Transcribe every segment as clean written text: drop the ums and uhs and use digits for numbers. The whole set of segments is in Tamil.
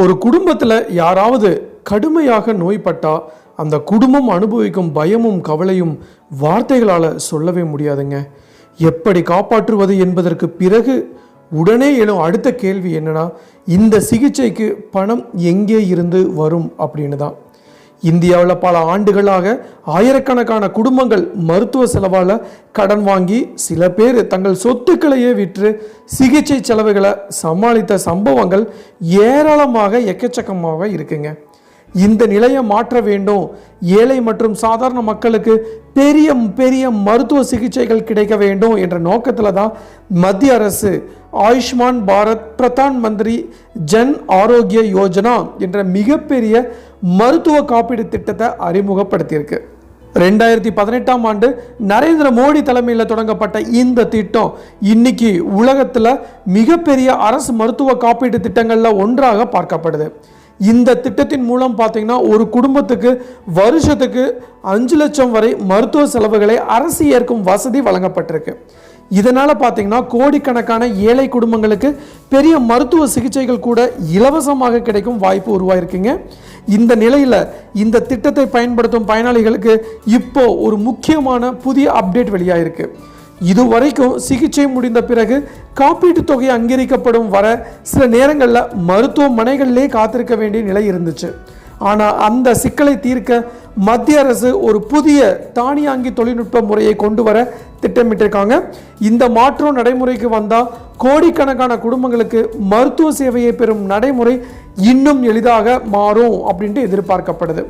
ஒரு குடும்பத்தில் யாராவது கடுமையாக நோய்பட்டா அந்த குடும்பம் அனுபவிக்கும் பயமும் கவலையும் வார்த்தைகளால் சொல்லவே முடியாதுங்க. எப்படி காப்பாற்றுவது என்பதற்கு பிறகு உடனே எழும் அடுத்த கேள்வி என்னன்னா, இந்த சிகிச்சைக்கு பணம் எங்கே இருந்து வரும் அப்படின்னு தான். இந்தியாவில் பல ஆண்டுகளாக ஆயிரக்கணக்கான குடும்பங்கள் மருத்துவ செலவால் கடன் வாங்கி சில பேர் தங்கள் சொத்துக்களையே விற்று சிகிச்சை செலவுகளை சமாளித்த சம்பவங்கள் ஏராளமாக எக்கச்சக்கமாக இருக்குங்க. இந்த நிலையை மாற்ற வேண்டும், ஏழை மற்றும் சாதாரண மக்களுக்கு பெரிய பெரிய மருத்துவ சிகிச்சைகள் கிடைக்க வேண்டும் என்ற நோக்கத்தில் தான் மத்திய அரசு ஆயுஷ்மான் பாரத் பிரதான் மந்திரி ஜன் ஆரோக்கிய யோஜனா என்ற மிகப்பெரிய மருத்துவ காப்பீடு திட்டத்தை அறிமுகப்படுத்தியிருக்கு. 2018ஆம் ஆண்டு நரேந்திர மோடி தலைமையில் தொடங்கப்பட்ட இந்த திட்டம் இன்னைக்கு உலகத்தில் மிகப்பெரிய அரசு மருத்துவ காப்பீடு திட்டங்களில் ஒன்றாக பார்க்கப்படுது. இந்த திட்டத்தின் மூலம் பார்த்தீங்கன்னா ஒரு குடும்பத்துக்கு வருஷத்துக்கு 5 லட்சம் வரை மருத்துவ செலவுகளை அரசு ஏற்கும் வசதி வழங்கப்பட்டிருக்கு. இதனால் பார்த்தீங்கன்னா கோடிக்கணக்கான ஏழை குடும்பங்களுக்கு பெரிய மருத்துவ சிகிச்சைகள் கூட இலவசமாக கிடைக்கும் வாய்ப்பு உருவாயிருக்குங்க. இந்த நிலையில் இந்த திட்டத்தை பயன்படுத்தும் பயனாளிகளுக்கு இப்போ ஒரு முக்கியமான புதிய அப்டேட் வெளியாயிருக்கு. இதுவரைக்கும் சிகிச்சை முடிந்த பிறகு காப்பீட்டு தொகை அங்கீகரிக்கப்படும் வர சில நேரங்களில் மருத்துவமனைகளிலே காத்திருக்க வேண்டிய நிலை இருந்துச்சு. ஆனால் அந்த சிக்கலை தீர்க்க மத்திய அரசு ஒரு புதிய தானியாங்கி தொழில்நுட்ப முறையை கொண்டு வர திட்டமிட்டிருக்காங்க. இந்த மாற்றம் நடைமுறைக்கு வந்தால் கோடிக்கணக்கான குடும்பங்களுக்கு மருத்துவ சேவையை பெறும் நடைமுறை இன்னும் எளிதாக மாறும் அப்படின்ட்டு எதிர்பார்க்கப்படுது.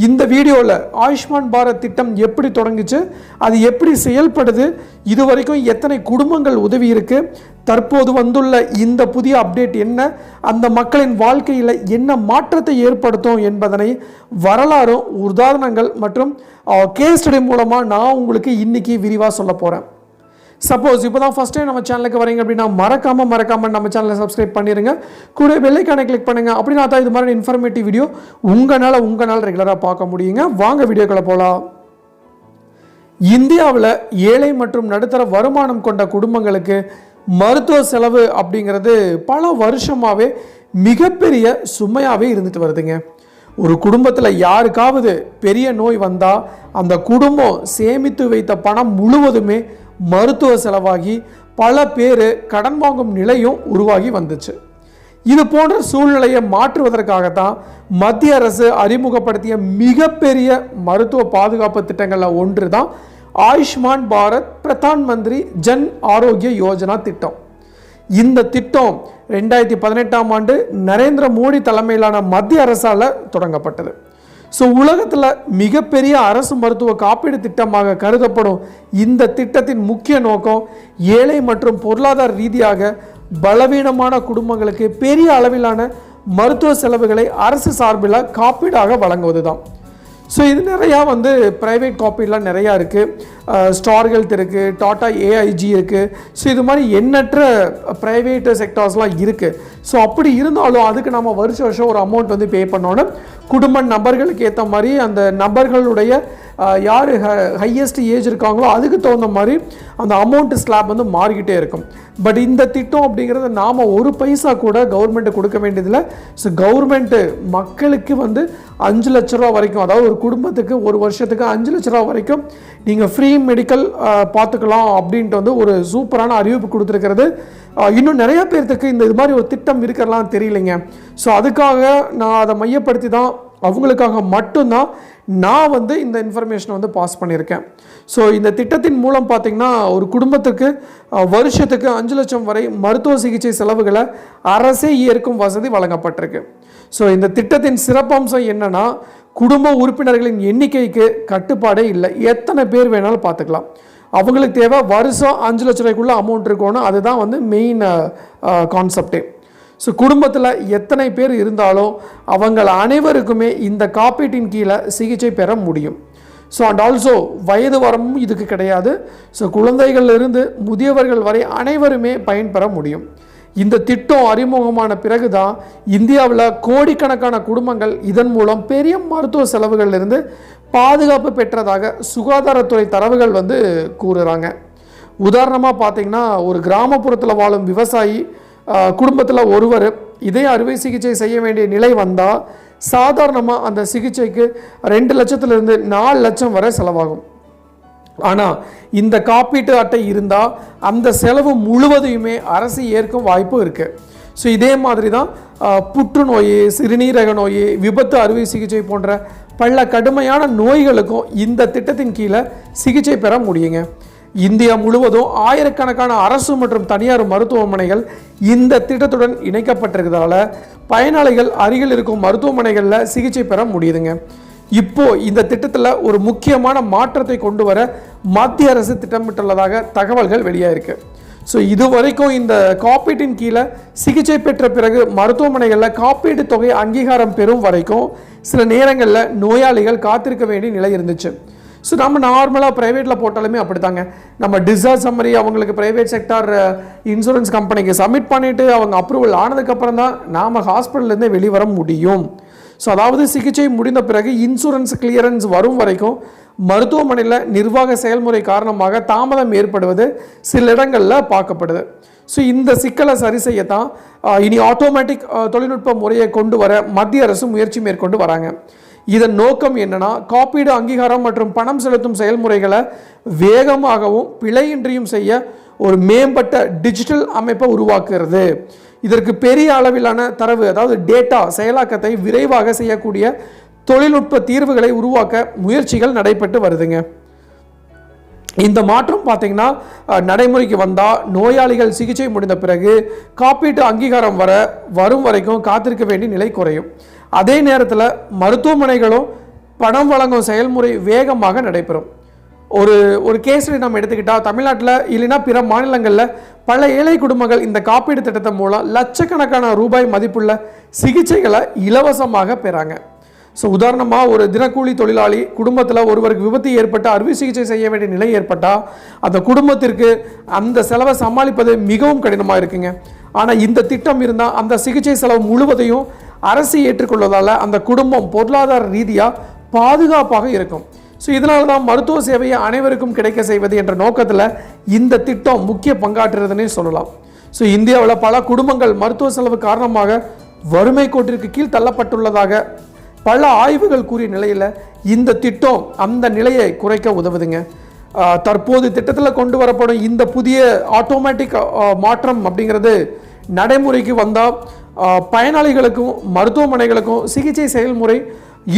இந்த வீடியோவில் ஆயுஷ்மான் பாரத் திட்டம் எப்படி தொடங்குச்சு, அது எப்படி செயல்படுது, இதுவரைக்கும் எத்தனை குடும்பங்கள் உதவி இருக்கு, தற்போது வந்துள்ள இந்த புதிய அப்டேட் என்ன, அந்த மக்களின் வாழ்க்கையில் என்ன மாற்றத்தை ஏற்படுத்தும் என்பதனை வரலாறும் உதாரணங்கள் மற்றும் கேஸ் ஸ்டடி மூலமாக நான் உங்களுக்கு இன்னைக்கு விரிவாக சொல்ல போகிறேன். சப்போஸ் இப்போ தான் ஃபஸ்ட் டைம் நம்ம சேனலுக்கு வரீங்க அப்படின்னா மறக்காமல் நம்ம சேனலை சப்ஸ்கிரைப் பண்ணிடுங்க, கூட பெல்லைக்கானை கிளிக் பண்ணுங்க. அப்படின்னா தான் இது மாதிரி இன்ஃபர்மேட்டிவ் வீடியோ உங்களால் ரெகுலராக பார்க்க முடியுங்க. வாங்க வீடியோக்களை போகலாம். இந்தியாவில் ஏழை மற்றும் நடுத்தர வருமானம் கொண்ட குடும்பங்களுக்கு மருத்துவ செலவு அப்படிங்கிறது பல வருஷமாகவே மிகப்பெரிய சுமையாகவே இருந்துட்டு வருதுங்க. ஒரு குடும்பத்தில் யாருக்காவது பெரிய நோய் வந்தால் அந்த குடும்பம் சேமித்து வைத்த பணம் முழுவதுமே மருத்துவ செலவாகி பல பேர் கடன் வாங்கும் நிலையும் உருவாகி வந்துச்சு. இது போன்ற சூழ்நிலையை மாற்றுவதற்காகத்தான் மத்திய அரசு அறிமுகப்படுத்திய மிகப்பெரிய மருத்துவ பாதுகாப்பு திட்டங்களில் ஒன்று தான் ஆயுஷ்மான் பாரத் பிரதான் மந்திரி ஜன் ஆரோக்கிய யோஜனா திட்டம். இந்த திட்டம் 2018ஆம் ஆண்டு நரேந்திர மோடி தலைமையிலான மத்திய அரசால் தொடங்கப்பட்டது. உலகத்தில் மிகப்பெரிய அரசு மருத்துவ காப்பீடு திட்டமாக கருதப்படும் இந்த திட்டத்தின் முக்கிய நோக்கம் ஏழை மற்றும் பொருளாதார ரீதியாக பலவீனமான குடும்பங்களுக்கு பெரிய அளவிலான மருத்துவ செலவுகளை அரசு சார்பில் காப்பீடாக வழங்குவது தான். இது நிறையா ப்ரைவேட் காப்பீடெலாம் நிறையா இருக்குது. ஸ்டார் ஹெல்த் இருக்குது, டாடா ஏஐஜி இருக்குது. இது மாதிரி எண்ணற்ற ப்ரைவேட் செக்டார்ஸ்லாம் இருக்குது. அப்படி இருந்தாலும் அதுக்கு நம்ம வருஷம் ஒரு அமௌண்ட் பே பண்ணோன்னு குடும்ப நபர்களுக்கு ஏற்ற மாதிரி அந்த நபர்களுடைய யார் ஹையஸ்ட் ஏஜ் இருக்காங்களோ அதுக்கு தகுந்த மாதிரி அந்த அமௌண்ட் ஸ்லாப் மாறிக்கிட்டே இருக்கும். பட் இந்த திட்டம் அப்படிங்கிறது நாம் ஒரு பைசா கூட கவர்மெண்ட்டு கொடுக்க வேண்டியதில்லை. கவர்மெண்ட்டு மக்களுக்கு 5 லட்ச ரூபா வரைக்கும், அதாவது ஒரு குடும்பத்துக்கு ஒரு வருஷத்துக்கு 5 லட்ச ரூபா வரைக்கும் நீங்கள் ஃப்ரீ மெடிக்கல் பார்த்துக்கலாம் அப்படின்ட்டு ஒரு சூப்பரான அறிவிப்பு கொடுத்துருக்கிறது. இன்னும் நிறைய பேர்த்துக்கு இது மாதிரி ஒரு திட்டம் இருக்கிறலாம் தெரியலைங்க. அதுக்காக நான் அதை மையப்படுத்தி தான் அவங்களுக்காக மட்டும்தான் நான் இந்த இன்ஃபர்மேஷனை பாஸ் பண்ணியிருக்கேன். இந்த திட்டத்தின் மூலம் பார்த்திங்கன்னா ஒரு குடும்பத்துக்கு வருஷத்துக்கு 5 லட்சம் வரை மருத்துவ சிகிச்சை செலவுகளை அரசே ஏற்கும் வசதி வழங்கப்பட்டிருக்கு. இந்த திட்டத்தின் சிறப்பம்சம் என்னன்னா, குடும்ப உறுப்பினர்களின் எண்ணிக்கைக்கு கட்டுப்பாடே இல்லை, எத்தனை பேர் வேணாலும் பார்த்துக்கலாம். அவங்களுக்கு தேவை வருஷம் 5 லட்ச ரூபாய்க்குள்ள அமௌண்ட் இருக்கணும். அதுதான் மெயின் கான்செப்டே. குடும்பத்தில் எத்தனை பேர் இருந்தாலும் அவங்கள் அனைவருக்குமே இந்த காப்பீட்டின் கீழே சிகிச்சை பெற முடியும். அண்ட் ஆல்சோ வயது வரமும் இதுக்கு கிடையாது. குழந்தைகளிலிருந்து முதியவர்கள் வரை அனைவருமே பயன்பெற முடியும். இந்த திட்டம் அறிமுகமான பிறகு தான் இந்தியாவில் கோடிக்கணக்கான குடும்பங்கள் இதன் மூலம் பெரிய மருத்துவ செலவுகளிலிருந்து பாதுகாப்பு பெற்றதாக சுகாதாரத்துறை தரவுகள் கூறுறாங்க. உதாரணமாக பார்த்தீங்கன்னா, ஒரு கிராமப்புறத்தில் வாழும் விவசாயி குடும்பத்தில் ஒருவர் இதய அறுவை சிகிச்சை செய்ய வேண்டிய நிலை வந்தால் சாதாரணமாக அந்த சிகிச்சைக்கு 2 லட்சத்திலிருந்து 4 லட்சம் வரை செலவாகும். ஆனால் இந்த காப்பீட்டு அட்டை இருந்தால் அந்த செலவு முழுவதையுமே அரசு ஏற்கும் வாய்ப்பு இருக்குது. ஸோ இதே மாதிரி தான் புற்றுநோய், சிறுநீரக நோய், விபத்து அறுவை சிகிச்சை போன்ற பல கடுமையான நோய்களுக்கும் இந்த திட்டத்தின் கீழே சிகிச்சை பெற முடியுங்க. இந்தியா முழுவதும் ஆயிரக்கணக்கான அரசு மற்றும் தனியார் மருத்துவமனைகள் இந்த திட்டத்துடன் இணைக்கப்பட்டிருக்கிறதால பயனாளிகள் அருகில் இருக்கும் மருத்துவமனைகளில் சிகிச்சை பெற முடியுதுங்க. இப்போ இந்த திட்டத்தில் ஒரு முக்கியமான மாற்றத்தை கொண்டு வர மத்திய அரசு திட்டமிட்டுள்ளதாக தகவல்கள் வெளியாயிருக்கு. ஸோ இதுவரைக்கும் இந்த காப்பீட்டின் கீழே சிகிச்சை பெற்ற பிறகு மருத்துவமனைகளில் காப்பீட்டு தொகை அங்கீகாரம் பெறும் வரைக்கும் சில நேரங்களில் நோயாளிகள் காத்திருக்க வேண்டிய நிலை இருந்துச்சு. ஸோ நம்ம நார்மலாக ப்ரைவேட்டில் போட்டாலுமே அப்படித்தாங்க. நம்ம டிசாஸ்டர் சம்மரி அவங்களுக்கு ப்ரைவேட் செக்டார் இன்சூரன்ஸ் கம்பெனிக்கு சப்மிட் பண்ணிவிட்டு அவங்க அப்ரூவல் ஆனதுக்கப்புறம் தான் நாம் ஹாஸ்பிட்டல்லேருந்தே வெளிவர முடியும். ஸோ அதாவது சிகிச்சை முடிந்த பிறகு இன்சூரன்ஸ் கிளியரன்ஸ் வரும் வரைக்கும் மருத்துவமனையில் நிர்வாக செயல்முறை காரணமாக தாமதம் ஏற்படுவது சில இடங்களில் பார்க்கப்படுது. ஸோ இந்த சிக்கலை சரி செய்யத்தான் இனி ஆட்டோமேட்டிக் தொழில்நுட்ப முறையை கொண்டு வர மத்திய அரசு முயற்சி மேற்கொண்டு வராங்க. இதன் நோக்கம் என்னன்னா, காப்பீடு அங்கீகாரம் மற்றும் பணம் செலுத்தும் செயல்முறைகளை வேகமாகவும் பிழையின்றியும் செய்ய ஒரு மேம்பட்ட டிஜிட்டல் அமைப்பை உருவாக்குறது. இதற்கு பெரிய அளவிலான தரவு, அதாவது டேட்டா செயலாக்கத்தை விரைவாக செய்யக்கூடிய தொழில்நுட்ப தீர்வுகளை உருவாக்க முயற்சிகள் நடைபெற்று வருதுங்க. இந்த மாற்றம் பார்த்தீங்கன்னா நடைமுறைக்கு வந்தால் நோயாளிகள் சிகிச்சை முடிந்த பிறகு காப்பீட்டு அங்கீகாரம் வரும் வரைக்கும் காத்திருக்க வேண்டிய நிலை குறையும். அதே நேரத்தில் மருத்துவமனைகளும் பணம் வழங்கும் செயல்முறை வேகமாக நடைபெறும். ஒரு கேஸில் நம்ம எடுத்துக்கிட்டால் தமிழ்நாட்டில் இல்லைன்னா பிற மாநிலங்களில் பல ஏழை குடும்பங்கள் இந்த காப்பீடு திட்டத்தின் மூலம் லட்சக்கணக்கான ரூபாய் மதிப்புள்ள சிகிச்சைகளை இலவசமாக பெறாங்க. ஸோ உதாரணமாக ஒரு தினக்கூலி தொழிலாளி குடும்பத்தில் ஒருவருக்கு விபத்து ஏற்பட்டு அறுவை சிகிச்சை செய்ய வேண்டிய நிலை ஏற்பட்டால் அந்த குடும்பத்திற்கு அந்த செலவை சமாளிப்பது மிகவும் கடினமாக இருக்குங்க. ஆனால் இந்த திட்டம் இருந்தால் அந்த சிகிச்சை செலவு முழுவதையும் அரசு ஏற்றுக்கொள்வதால் அந்த குடும்பம் பொருளாதார ரீதியாக பாதுகாப்பாக இருக்கும். ஸோ இதனால தான் மருத்துவ சேவையை அனைவருக்கும் கிடைக்க செய்வது என்ற நோக்கத்தில் இந்த திட்டம் முக்கிய பங்காற்றுறதுன்னே சொல்லலாம். ஸோ இந்தியாவில் பல குடும்பங்கள் மருத்துவ செலவு காரணமாக வறுமை கோட்டிற்கு கீழ் தள்ளப்பட்டுள்ளதாக பல ஆய்வுகள் கூறிய நிலையில் இந்த திட்டம் அந்த நிலையை குறைக்க உதவுதுங்க. தற்போது திட்டத்தில் கொண்டு வரப்படும் இந்த புதிய ஆட்டோமேட்டிக் மாற்றம் அப்படிங்கிறது நடைமுறைக்கு வந்தால் பயனாளிகளுக்கும் மருத்துவமனைகளுக்கும் சிகிச்சை செயல்முறை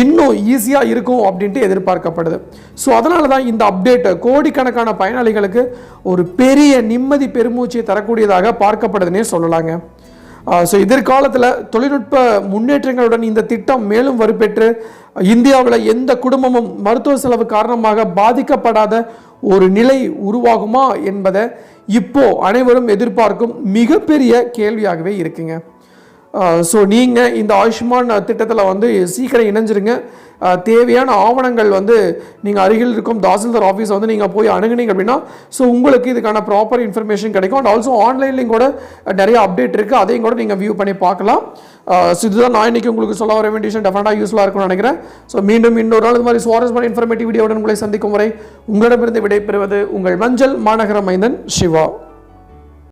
இன்னும் ஈஸியாக இருக்கும் அப்படின்ட்டு எதிர்பார்க்கப்படுது. ஸோ அதனால தான் இந்த அப்டேட் கோடிக்கணக்கான பயனாளிகளுக்கு ஒரு பெரிய நிம்மதி பெருமூச்சை தரக்கூடியதாக பார்க்கப்படுதுன்னே சொல்லலாங்க. ஸோ எதிர்காலத்தில் தொழில்நுட்ப முன்னேற்றங்களுடன் இந்த திட்டம் மேலும் வலுப்பெற்று இந்தியாவில் எந்த குடும்பமும் மருத்துவ செலவு காரணமாக பாதிக்கப்படாத ஒரு நிலை உருவாகுமா என்பதை இப்போ அனைவரும் எதிர்பார்க்கும் மிகப்பெரிய கேள்வியாகவே இருக்குங்க. ஸோ நீங்கள் இந்த ஆயுஷ்மான் திட்டத்தில் சீக்கிரம் இணைஞ்சிருங்க. தேவையான ஆவணங்கள் நீங்கள் அருகில் இருக்கும் தாசில்தார் ஆஃபீஸ் நீங்கள் போய் அணுகுனீங்க அப்படின்னா ஸோ உங்களுக்கு இதுக்கான ப்ராப்பர் இன்ஃபர்மேஷன் கிடைக்கும். அண்ட் ஆல்சோ ஆன்லைன்லேயும் கூட நிறைய அப்டேட் இருக்குது, அதையும் கூட நீங்கள் வியூ பண்ணி பார்க்கலாம். ஸோ இதுதான் நான் இன்றைக்கி உங்களுக்கு சொல்ல வர வேண்டிய விஷயம். டெஃபினட்டாக யூஸ்ஃபுல்லாக இருக்கும்னு நினைக்கிறேன். ஸோ மீண்டும் இன்னொரு நாள் இது மாதிரி சுவாரஸ்யமான இன்ஃபர்மேட்டிவ் வீடியோவுடன் உங்களை சந்திக்கும் வரை உங்களிடமிருந்து விடைபெறுவது உங்கள் மஞ்சள் மாநகர மைந்தன் சிவா.